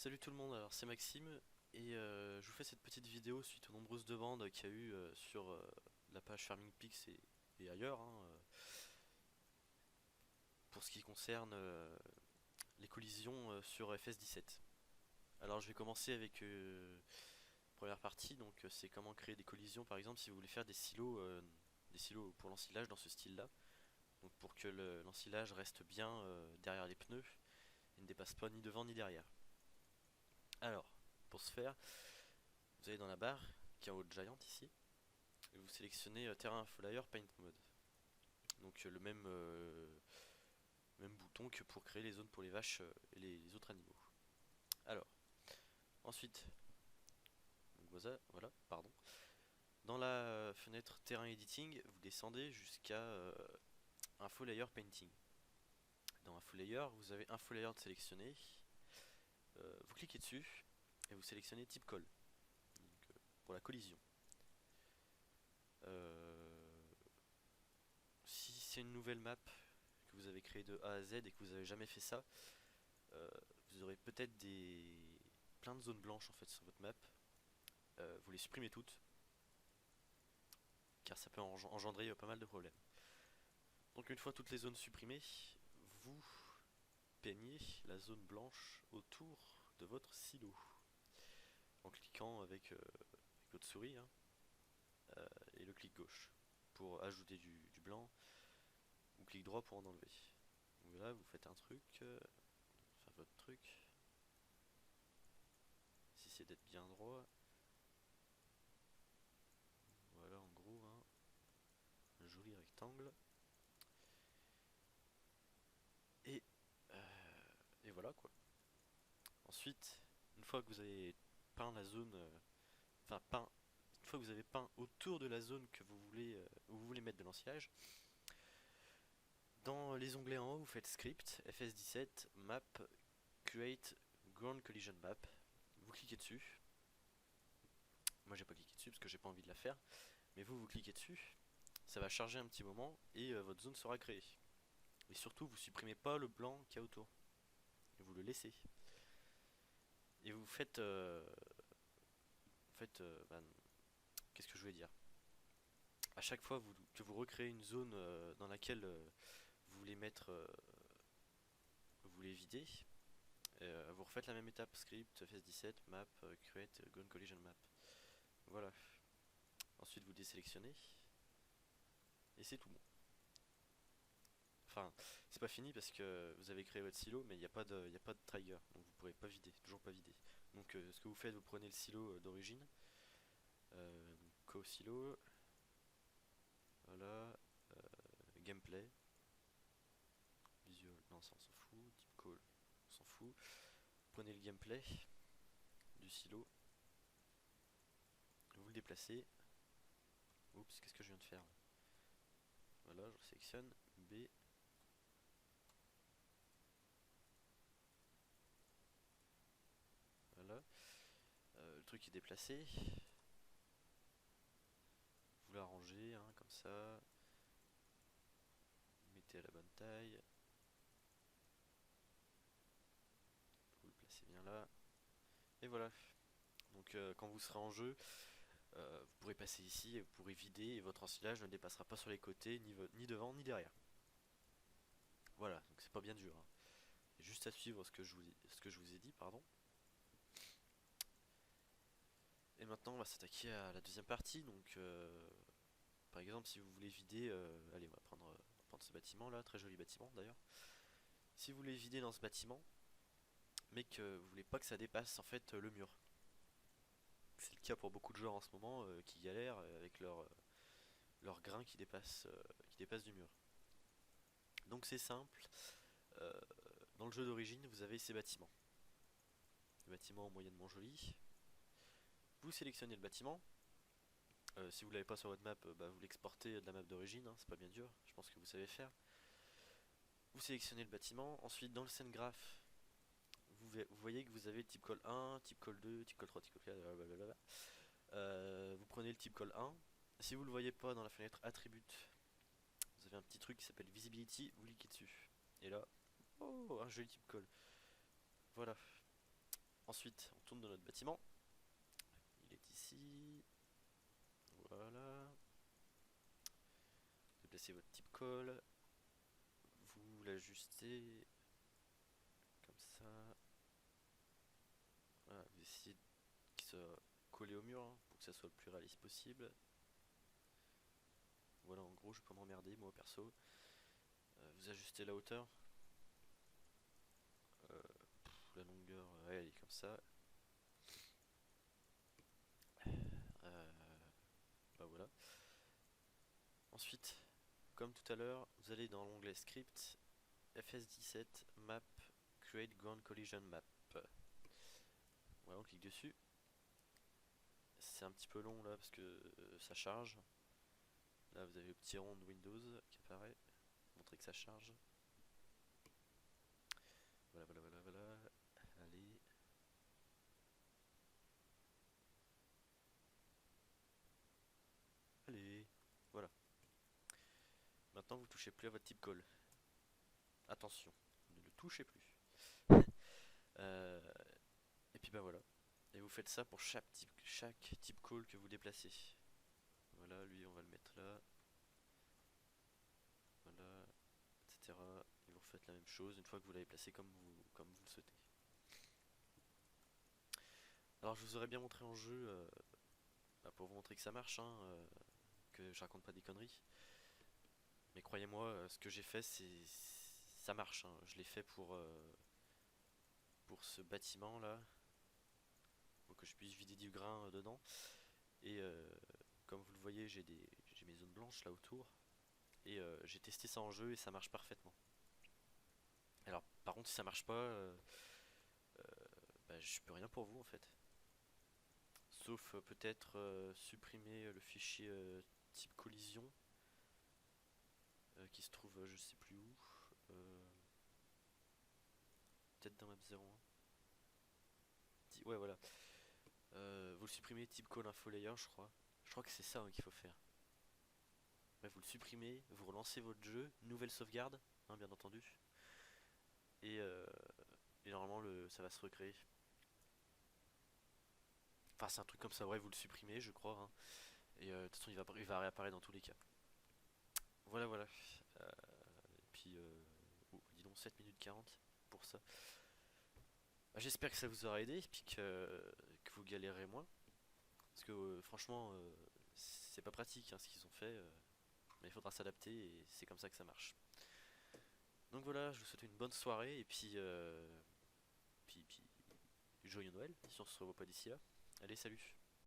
Salut tout le monde, alors c'est Maxime et je vous fais cette petite vidéo suite aux nombreuses demandes qu'il y a eu sur la page FarmingPix et ailleurs pour ce qui concerne les collisions sur FS17. Alors je vais commencer avec première partie, donc c'est comment créer des collisions par exemple si vous voulez faire des silos pour l'ensilage dans ce style là. Donc pour que l'ensilage reste bien derrière les pneus et ne dépasse pas ni devant ni derrière. Alors, pour ce faire, vous allez dans la barre qui est en haut de Giant ici, et vous sélectionnez Terrain Info Layer Paint Mode. Donc même bouton que pour créer les zones pour les vaches et les autres animaux. Alors, ensuite, donc voilà, pardon. Dans la fenêtre Terrain Editing, vous descendez jusqu'à Info Layer Painting. Dans Info Layer, vous avez Info Layer de sélectionner. Vous cliquez dessus et vous sélectionnez Type Call, donc, pour la collision. Si c'est une nouvelle map que vous avez créée de A à Z et que vous n'avez jamais fait ça, euh, vous aurez peut-être plein de zones blanches en fait sur votre map. Vous les supprimez toutes, car ça peut engendrer pas mal de problèmes. Donc une fois toutes les zones supprimées, vous peignez la zone blanche autour de votre silo en cliquant avec votre souris et le clic gauche pour ajouter du blanc ou clic droit pour en enlever. Donc là vous faites un truc, enfin votre truc, si c'est d'être bien droit. Voilà en gros un joli rectangle. Et, et voilà quoi. Ensuite, une fois que vous avez peint la zone, enfin peint, une fois que vous avez peint autour de la zone que où vous voulez mettre de l'ensilage, dans les onglets en haut, vous faites Script, FS17, Map, Create Ground Collision Map. Vous cliquez dessus. Moi j'ai pas cliqué dessus parce que j'ai pas envie de la faire. Mais vous cliquez dessus. Ça va charger un petit moment et votre zone sera créée. Et surtout, vous supprimez pas le blanc qu'il y a autour. Vous le laissez. Et vous faites, qu'est-ce que je voulais dire? À chaque fois que vous recréez une zone dans laquelle vous voulez mettre, vous voulez vider, vous refaites la même étape, script, FS17, map, create, gun collision map. Voilà. Ensuite vous désélectionnez et c'est tout bon. Enfin, c'est pas fini parce que vous avez créé votre silo, mais il n'y a pas de trigger, donc vous pourrez pas vider, toujours pas vider. Donc ce que vous faites, vous prenez le silo d'origine, co-silo, voilà, gameplay, visual, non ça on s'en fout, type call, on s'en fout. Prenez le gameplay du silo, vous le déplacez. Oups, qu'est-ce que je viens de faire? Voilà, je sélectionne B. Voilà. Le truc est déplacé. Vous l'arrangez comme ça. Vous mettez à la bonne taille. Vous le placez bien là. Et voilà. Donc quand vous serez en jeu, vous pourrez passer ici et vous pourrez vider et votre ensilage ne dépassera pas sur les côtés, ni devant ni derrière. Voilà, donc c'est pas bien dur. Juste à suivre ce que je vous ai dit, pardon. Et maintenant on va s'attaquer à la deuxième partie. Donc par exemple si vous voulez vider, allez on va prendre ce bâtiment là, très joli bâtiment d'ailleurs. Si vous voulez vider dans ce bâtiment, mais que vous voulez pas que ça dépasse en fait le mur. C'est le cas pour beaucoup de joueurs en ce moment qui galèrent avec leur grain qui dépasse du mur. Donc c'est simple, euh, dans le jeu d'origine vous avez ces bâtiments. Des bâtiments moyennement jolis. Vous sélectionnez le bâtiment. Si vous l'avez pas sur votre map, vous l'exportez de la map d'origine, c'est pas bien dur, je pense que vous savez faire. Vous sélectionnez le bâtiment, ensuite dans le scene graph, vous voyez que vous avez le type call 1, type call 2, type call 3, type call 4, blablabla. Vous prenez le type call 1. Si vous le voyez pas dans la fenêtre attribute, vous avez un petit truc qui s'appelle visibility, vous cliquez dessus. Et là, oh, un joli type call. Voilà. Ensuite, on tourne dans notre bâtiment. Il est ici. Voilà. Déplacez votre type call. Vous l'ajustez comme ça. Voilà, vous essayez qu'il soit collé au mur hein, pour que ça soit le plus réaliste possible. Voilà, en gros, je vais pas m'emmerder, moi perso. Vous ajustez la hauteur. La longueur, ouais, elle est comme ça. Bah voilà. Ensuite, comme tout à l'heure, vous allez dans l'onglet Script, FS17, Map, Create Ground Collision Map. Voilà, on clique dessus. C'est un petit peu long là parce que ça charge. Là, vous avez le petit rond de Windows qui apparaît. Montrer que ça charge. Voilà, voilà, voilà, voilà. Allez. Allez. Voilà. Maintenant, vous touchez plus à votre type call. Attention, ne le touchez plus. Euh, et puis bah voilà. Et vous faites ça pour chaque type call que vous déplacez. Voilà, lui on va le mettre là. Voilà, etc. Et vous refaites la même chose une fois que vous l'avez placé comme vous le souhaitez. Alors je vous aurais bien montré en jeu, bah, pour vous montrer que ça marche, hein, que je raconte pas des conneries. Mais croyez-moi, ce que j'ai fait, ça marche. Hein. Je l'ai fait pour ce bâtiment là, pour que je puisse vider du grain dedans. Et comme vous le voyez, j'ai mes zones blanches là autour. Et j'ai testé ça en jeu et ça marche parfaitement. Alors par contre si ça marche pas, bah, je peux rien pour vous en fait. Sauf peut-être supprimer le fichier type collision qui se trouve je sais plus où. Peut-être dans map 01. Ouais voilà. Vous le supprimez type call info layer je crois. Je crois que c'est ça hein, qu'il faut faire. Ouais, vous le supprimez, vous relancez votre jeu, nouvelle sauvegarde, hein, bien entendu. Et, euh, et normalement ça va se recréer. Enfin c'est un truc comme ça, ouais vous le supprimez je crois. Hein. Et de toute façon il va réapparaître dans tous les cas. Voilà voilà. Et puis oh, dis donc 7 minutes 40 pour ça. Bah, j'espère que ça vous aura aidé et puis que vous galérez moins. Parce que franchement c'est pas pratique hein, ce qu'ils ont fait. Mais il faudra s'adapter et c'est comme ça que ça marche. Donc voilà, je vous souhaite une bonne soirée et puis joyeux Noël si on se revoit pas d'ici là. Allez salut.